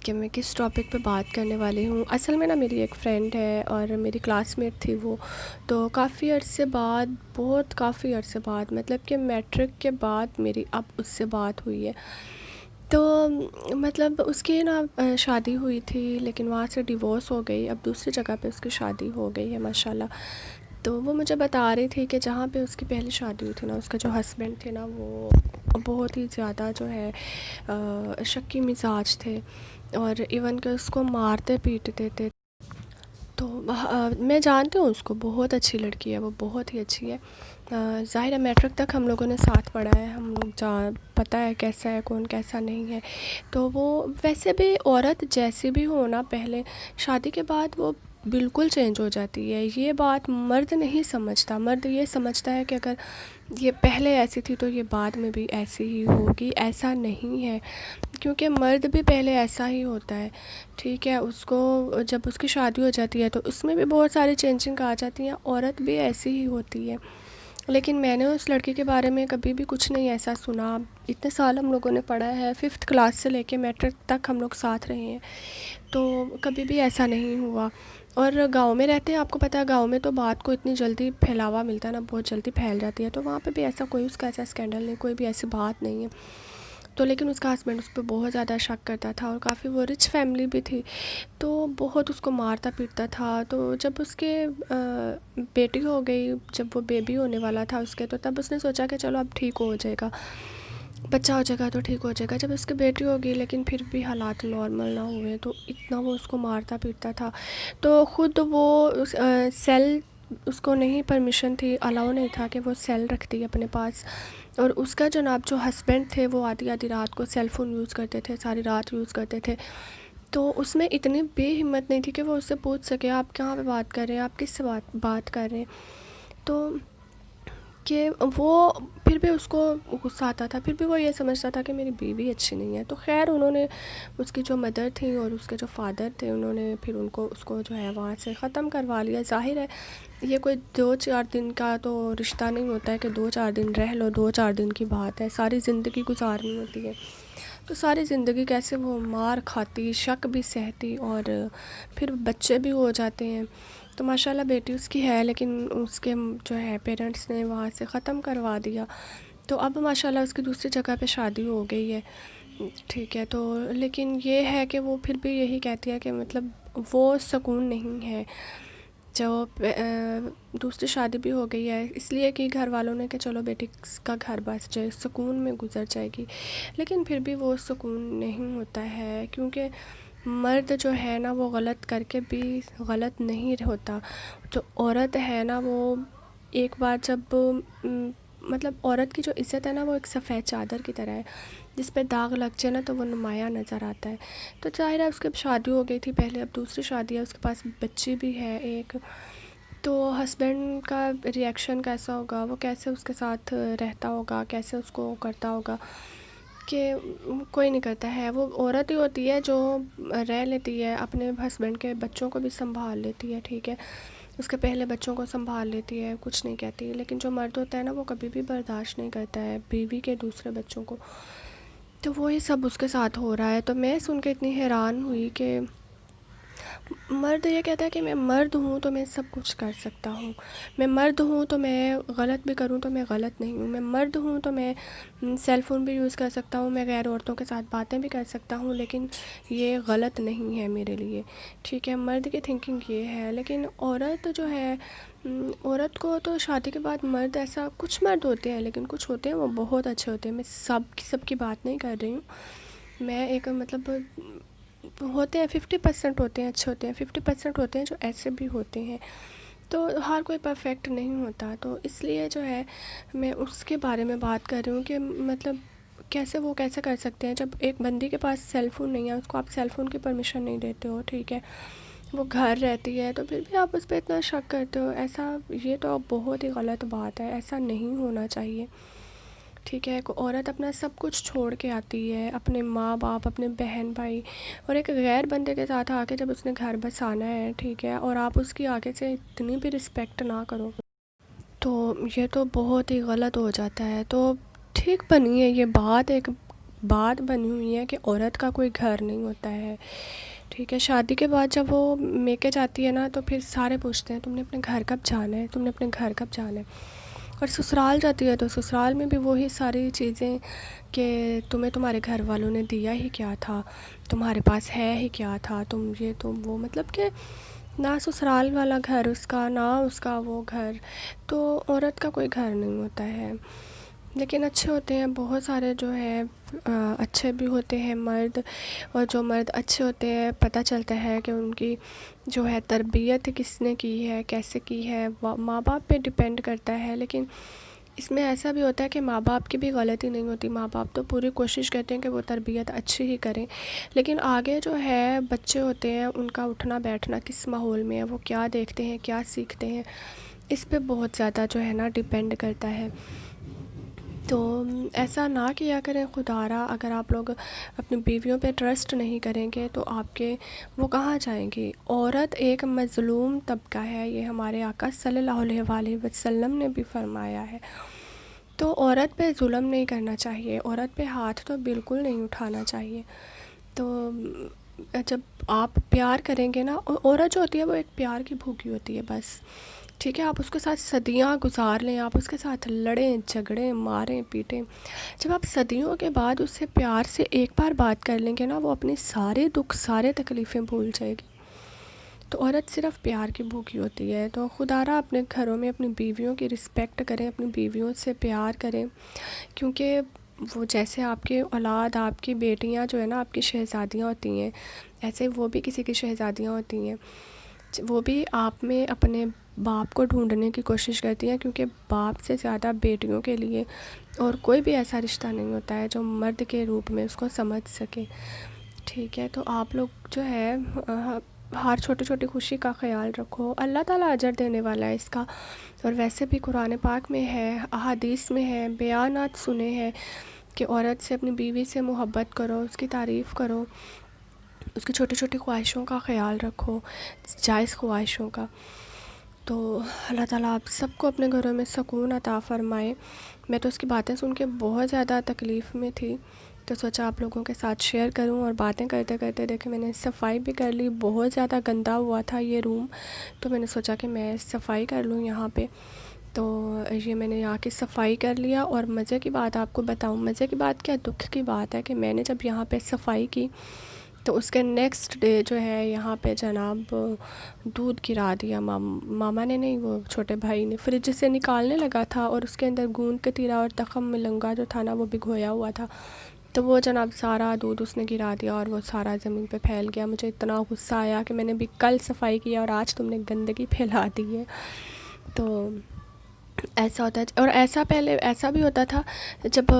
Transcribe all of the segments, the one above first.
کہ میں کس ٹاپک پہ بات کرنے والی ہوں۔ اصل میں نا میری ایک فرینڈ ہے اور میری کلاس میٹ تھی وہ، تو کافی عرصے بعد، بہت کافی عرصے بعد، مطلب کہ میٹرک کے بعد میری اب اس سے بات ہوئی ہے۔ تو مطلب اس کی نا شادی ہوئی تھی، لیکن وہاں سے ڈیورس ہو گئی، اب دوسری جگہ پہ اس کی شادی ہو گئی ہے ماشاءاللہ۔ تو وہ مجھے بتا رہی تھی کہ جہاں پہ اس کی پہلی شادی ہوئی تھی نا، اس کا جو ہسبینڈ تھے نا، وہ بہت ہی زیادہ جو ہے شکی مزاج تھے، اور ایون کہ اس کو مارتے پیٹتے تھے۔ تو میں جانتی ہوں اس کو، بہت اچھی لڑکی ہے وہ، بہت ہی اچھی ہے۔ ظاہر ہے میٹرک تک ہم لوگوں نے ساتھ پڑھا ہے، ہم لوگ پتہ ہے کیسا ہے کون کیسا نہیں ہے۔ تو وہ ویسے بھی عورت جیسی بھی ہو نا، پہلے شادی کے بعد وہ بالکل چینج ہو جاتی ہے۔ یہ بات مرد نہیں سمجھتا، مرد یہ سمجھتا ہے کہ اگر یہ پہلے ایسی تھی تو یہ بعد میں بھی ایسی ہی ہوگی، ایسا نہیں ہے، کیونکہ مرد بھی پہلے ایسا ہی ہوتا ہے، ٹھیک ہے۔ اس کو جب اس کی شادی ہو جاتی ہے تو اس میں بھی بہت ساری چینجنگ آ جاتی ہیں، عورت بھی ایسی ہی ہوتی ہے۔ لیکن میں نے اس لڑکی کے بارے میں کبھی بھی کچھ نہیں ایسا سنا، اتنے سال ہم لوگوں نے پڑھا ہے، 5th کلاس سے لے کے میٹرک تک ہم لوگ ساتھ رہے ہیں، تو کبھی بھی ایسا نہیں ہوا۔ اور گاؤں میں رہتے ہیں، آپ کو پتہ ہے گاؤں میں تو بات کو اتنی جلدی پھیلاوا ملتا ہے نا، بہت جلدی پھیل جاتی ہے، تو وہاں پہ بھی ایسا کوئی اس کا ایسا اسکینڈل نہیں، کوئی بھی ایسی بات نہیں ہے۔ تو لیکن اس کا ہسبینڈ اس پہ بہت زیادہ شک کرتا تھا، اور کافی وہ رچ فیملی بھی تھی، تو بہت اس کو مارتا پیٹتا تھا۔ تو جب اس کے بیٹی ہو گئی، جب وہ بیبی ہونے والا تھا اس کے، تو تب اس نے سوچا کہ چلو اب ٹھیک ہو جائے گا، بچہ ہو جائے گا تو ٹھیک ہو جائے گا۔ جب اس کی بیٹی ہوگی لیکن پھر بھی حالات نارمل نہ ہوئے، تو اتنا وہ اس کو مارتا پیٹتا تھا۔ تو خود وہ سیل، اس کو نہیں پرمیشن تھی، الاؤ نہیں تھا کہ وہ سیل رکھتی اپنے پاس، اور اس کا جناب جو ہسبینڈ تھے وہ آدھی آدھی رات کو سیل فون یوز کرتے تھے، ساری رات یوز کرتے تھے۔ تو اس میں اتنی بے ہمت نہیں تھی کہ وہ اس سے پوچھ سکے آپ کہاں پہ بات کر رہے ہیں، آپ کس سے بات کر رہے ہیں۔ تو کہ وہ پھر بھی اس کو غصہ آتا تھا، پھر بھی وہ یہ سمجھتا تھا کہ میری بیوی اچھی نہیں ہے۔ تو خیر انہوں نے، اس کی جو مدر تھیں اور اس کے جو فادر تھے، انہوں نے پھر اس کو جو ہے وہاں سے ختم کروا لیا۔ ظاہر ہے یہ کوئی 2-4 دن کا تو رشتہ نہیں ہوتا ہے کہ 2-4 دن رہ لو، 2-4 دن کی بات ہے، ساری زندگی گزارنی ہوتی ہے۔ تو ساری زندگی کیسے وہ مار کھاتی، شک بھی سہتی، اور پھر بچے بھی ہو جاتے ہیں۔ تو ماشاءاللہ بیٹی اس کی ہے، لیکن اس کے جو ہے پیرنٹس نے وہاں سے ختم کروا دیا۔ تو اب ماشاءاللہ اس کی دوسری جگہ پہ شادی ہو گئی ہے، ٹھیک ہے۔ تو لیکن یہ ہے کہ وہ پھر بھی یہی کہتی ہے کہ مطلب وہ سکون نہیں ہے، جو دوسری شادی بھی ہو گئی ہے اس لیے کہ گھر والوں نے کہ چلو بیٹی کا گھر بس جائے، سکون میں گزر جائے گی، لیکن پھر بھی وہ سکون نہیں ہوتا ہے، کیونکہ مرد جو ہے نا وہ غلط کر کے بھی غلط نہیں ہوتا۔ جو عورت ہے نا وہ ایک بار جب مطلب عورت کی جو عزت ہے نا وہ ایک سفید چادر کی طرح ہے، جس پہ داغ لگ جائے نا تو وہ نمایاں نظر آتا ہے۔ تو ظاہر ہے اس کی شادی ہو گئی تھی پہلے، اب دوسری شادی ہے، اس کے پاس بچی بھی ہے ایک۔ تو ہسبینڈ کا ری ایکشن کیسا ہوگا، وہ کیسے اس کے ساتھ رہتا ہوگا، کیسے اس کو کرتا ہوگا، کہ کوئی نہیں کرتا ہے، وہ عورت ہی ہوتی ہے جو رہ لیتی ہے، اپنے ہسبینڈ کے بچوں کو بھی سنبھال لیتی ہے، ٹھیک ہے، اس کے پہلے بچوں کو سنبھال لیتی ہے، کچھ نہیں کہتی۔ لیکن جو مرد ہوتا ہے نا وہ کبھی بھی برداشت نہیں کرتا ہے بیوی کے دوسرے بچوں کو، تو وہی سب اس کے ساتھ ہو رہا ہے۔ تو میں سن کے اتنی حیران ہوئی کہ مرد یہ کہتا ہے کہ میں مرد ہوں تو میں سب کچھ کر سکتا ہوں، میں مرد ہوں تو میں غلط بھی کروں تو میں غلط نہیں ہوں، میں مرد ہوں تو میں سیل فون بھی یوز کر سکتا ہوں، میں غیر عورتوں کے ساتھ باتیں بھی کر سکتا ہوں، لیکن یہ غلط نہیں ہے میرے لیے، ٹھیک ہے۔ مرد کی تھنکنگ یہ ہے، لیکن عورت جو ہے، عورت کو تو شادی کے بعد مرد ایسا، کچھ مرد ہوتے ہیں لیکن کچھ ہوتے ہیں وہ بہت اچھے ہوتے ہیں، میں سب کی بات نہیں کر رہی ہوں، میں ایک مطلب ہوتے ہیں 50% ہوتے ہیں اچھے ہوتے ہیں، 50% ہوتے ہیں جو ایسے بھی ہوتے ہیں، تو ہر کوئی پرفیکٹ نہیں ہوتا۔ تو اس لیے جو ہے میں اس کے بارے میں بات کر رہی ہوں کہ مطلب کیسے کر سکتے ہیں، جب ایک بندی کے پاس سیل فون نہیں ہے، اس کو آپ سیل فون کی پرمیشن نہیں دیتے ہو، ٹھیک ہے، وہ گھر رہتی ہے، تو پھر بھی آپ اس پہ اتنا شک کرتے ہو، ایسا یہ تو بہت ہی غلط بات ہے، ایسا نہیں ہونا چاہیے، ٹھیک ہے۔ ایک عورت اپنا سب کچھ چھوڑ کے آتی ہے، اپنے ماں باپ، اپنے بہن بھائی، اور ایک غیر بندے کے ساتھ آ کے جب اس نے گھر بسانا ہے، ٹھیک ہے، اور آپ اس کی آگے سے اتنی بھی رسپیکٹ نہ کرو تو یہ تو بہت ہی غلط ہو جاتا ہے۔ تو ٹھیک بنی ہے یہ بات، ایک بات بنی ہوئی ہے کہ عورت کا کوئی گھر نہیں ہوتا ہے. ٹھیک ہے، شادی کے بعد جب وہ میکے جاتی ہے نا تو پھر سارے پوچھتے ہیں تم نے اپنے گھر کب جانا ہے، تم نے اپنے گھر کب جانا ہے. اور سسرال جاتی ہے تو سسرال میں بھی وہی ساری چیزیں کہ تمہیں تمہارے گھر والوں نے دیا ہی کیا تھا، تمہارے پاس ہے ہی کیا تھا، تم یہ تم وہ، مطلب کہ نہ سسرال والا گھر اس کا، نہ اس کا وہ گھر. تو عورت کا کوئی گھر نہیں ہوتا ہے. لیکن اچھے ہوتے ہیں بہت سارے جو ہے، اچھے بھی ہوتے ہیں مرد. اور جو مرد اچھے ہوتے ہیں پتہ چلتا ہے کہ ان کی جو ہے تربیت کس نے کی ہے، کیسے کی ہے، ماں باپ پہ ڈیپینڈ کرتا ہے. لیکن اس میں ایسا بھی ہوتا ہے کہ ماں باپ کی بھی غلطی نہیں ہوتی. ماں باپ تو پوری کوشش کرتے ہیں کہ وہ تربیت اچھی ہی کریں، لیکن آگے جو ہے بچے ہوتے ہیں ان کا اٹھنا بیٹھنا کس ماحول میں ہے، وہ کیا دیکھتے ہیں، کیا سیکھتے ہیں، اس پہ بہت زیادہ جو ہے نا ڈیپینڈ کرتا ہے. تو ایسا نہ کیا کریں خدارا. اگر آپ لوگ اپنی بیویوں پہ ٹرسٹ نہیں کریں گے تو آپ کے وہ کہاں جائیں گی. عورت ایک مظلوم طبقہ ہے، یہ ہمارے آقا صلی اللہ علیہ وآلہ وسلم نے بھی فرمایا ہے. تو عورت پہ ظلم نہیں کرنا چاہیے، عورت پہ ہاتھ تو بالکل نہیں اٹھانا چاہیے. تو جب آپ پیار کریں گے نا، عورت جو ہوتی ہے وہ ایک پیار کی بھوکی ہوتی ہے بس. ٹھیک ہے، آپ اس کے ساتھ صدیاں گزار لیں، آپ اس کے ساتھ لڑیں جھگڑیں ماریں پیٹیں، جب آپ صدیوں کے بعد اس سے پیار سے ایک بار بات کر لیں گے نا، وہ اپنے سارے دکھ سارے تکلیفیں بھول جائے گی. تو عورت صرف پیار کی بھوکی ہوتی ہے. تو خدارا اپنے گھروں میں اپنی بیویوں کی رسپیکٹ کریں، اپنی بیویوں سے پیار کریں، کیونکہ وہ جیسے آپ کی اولاد، آپ کی بیٹیاں جو ہے نا آپ کی شہزادیاں ہوتی ہیں، ایسے وہ بھی کسی کی شہزادیاں ہوتی ہیں. وہ بھی آپ میں اپنے باپ کو ڈھونڈنے کی کوشش کرتی ہیں، کیونکہ باپ سے زیادہ بیٹیوں کے لیے اور کوئی بھی ایسا رشتہ نہیں ہوتا ہے جو مرد کے روپ میں اس کو سمجھ سکے. ٹھیک ہے، تو آپ لوگ جو ہے ہر چھوٹی چھوٹی خوشی کا خیال رکھو، اللہ تعالیٰ اجر دینے والا ہے اس کا. اور ویسے بھی قرآن پاک میں ہے، احادیث میں ہے، بیانات سنے ہیں کہ عورت سے، اپنی بیوی سے محبت کرو، اس کی تعریف کرو، اس کی چھوٹی چھوٹی خواہشوں کا خیال رکھو، جائز خواہشوں کا. تو اللہ تعالیٰ آپ سب کو اپنے گھروں میں سکون عطا فرمائے. میں تو اس کی باتیں سن کے بہت زیادہ تکلیف میں تھی، تو سوچا آپ لوگوں کے ساتھ شیئر کروں. اور باتیں کرتے کرتے دیکھیں میں نے صفائی بھی کر لی، بہت زیادہ گندا ہوا تھا یہ روم، تو میں نے سوچا کہ میں صفائی کر لوں یہاں پہ. تو یہ میں نے یہاں کی صفائی کر لیا. اور مزے کی بات آپ کو بتاؤں، مزے کی بات کیا، دکھ کی بات ہے کہ میں نے جب یہاں پہ صفائی کی تو اس کے نیکسٹ ڈے جو ہے یہاں پہ جناب دودھ گرا دیا. ماما نے نہیں، وہ چھوٹے بھائی نے فریج سے نکالنے لگا تھا اور اس کے اندر گوند کتیرا اور تخم ملنگا جو تھا نا وہ بھگویا ہوا تھا. تو وہ جناب سارا دودھ اس نے گرا دیا اور وہ سارا زمین پہ پھیل گیا. مجھے اتنا غصہ آیا کہ میں نے بھی کل صفائی کیا اور آج تم نے گندگی پھیلا دی ہے. تو ایسا ہوتا ہے. اور ایسا پہلے ایسا بھی ہوتا تھا جب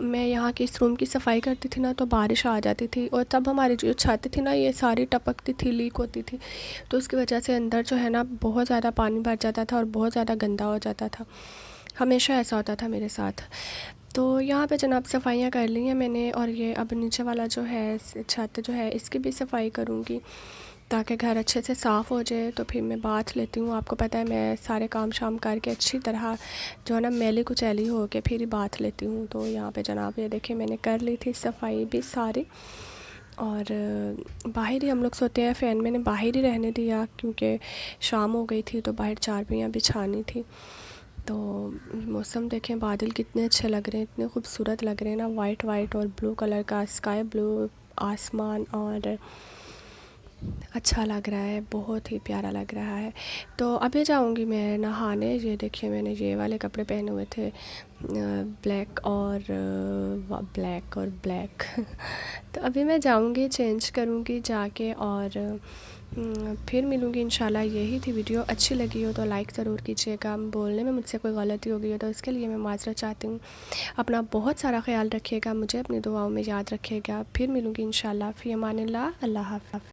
میں یہاں کی اس روم کی صفائی کرتی تھی نا تو بارش آ جاتی تھی، اور تب ہماری جو چھت تھی نا یہ ساری ٹپکتی تھی، لیک ہوتی تھی، تو اس کی وجہ سے اندر جو ہے نا بہت زیادہ پانی بھر جاتا تھا اور بہت زیادہ گندا ہو جاتا تھا. ہمیشہ ایسا ہوتا تھا میرے ساتھ. تو یہاں پہ جناب صفائیاں کر لی ہیں میں نے، اور یہ اب نیچے والا جو ہے چھت جو ہے اس کی بھی صفائی کروں گی تاکہ گھر اچھے سے صاف ہو جائے. تو پھر میں بات لیتی ہوں. آپ کو پتہ ہے میں سارے کام شام کر کے اچھی طرح جو ہے نا میلی کچیلی ہو کے پھر ہی بات لیتی ہوں. تو یہاں پہ جناب یہ دیکھیں میں نے کر لی تھی صفائی بھی ساری. اور باہر ہی ہم لوگ سوتے ہیں، فین میں نے باہر ہی رہنے دیا کیونکہ شام ہو گئی تھی تو باہر چارپائیاں بچھانی تھی. تو موسم دیکھیں، بادل کتنے اچھے لگ رہے ہیں، اتنے خوبصورت لگ رہے ہیں نا، وائٹ وائٹ اور بلو کلر کا اسکائی بلو آسمان، اور اچھا لگ رہا ہے، بہت ہی پیارا لگ رہا ہے. تو ابھی جاؤں گی میں نہانے. یہ دیکھیے میں نے یہ والے کپڑے پہنے ہوئے تھے، بلیک اور بلیک. تو ابھی میں جاؤں گی، چینج کروں گی جا کے، اور پھر ملوں گی انشاءاللہ. یہی تھی ویڈیو. اچھی لگی ہو تو لائک ضرور کیجیے گا. بولنے میں مجھ سے کوئی غلطی ہو گئی ہو تو اس کے لیے میں معذرت چاہتی ہوں. اپنا بہت سارا خیال رکھیے گا، مجھے اپنی دعاؤں میں یاد رکھیے گا. پھر ملوں گی انشاءاللہ. فی امان اللہ. اللہ حافظ.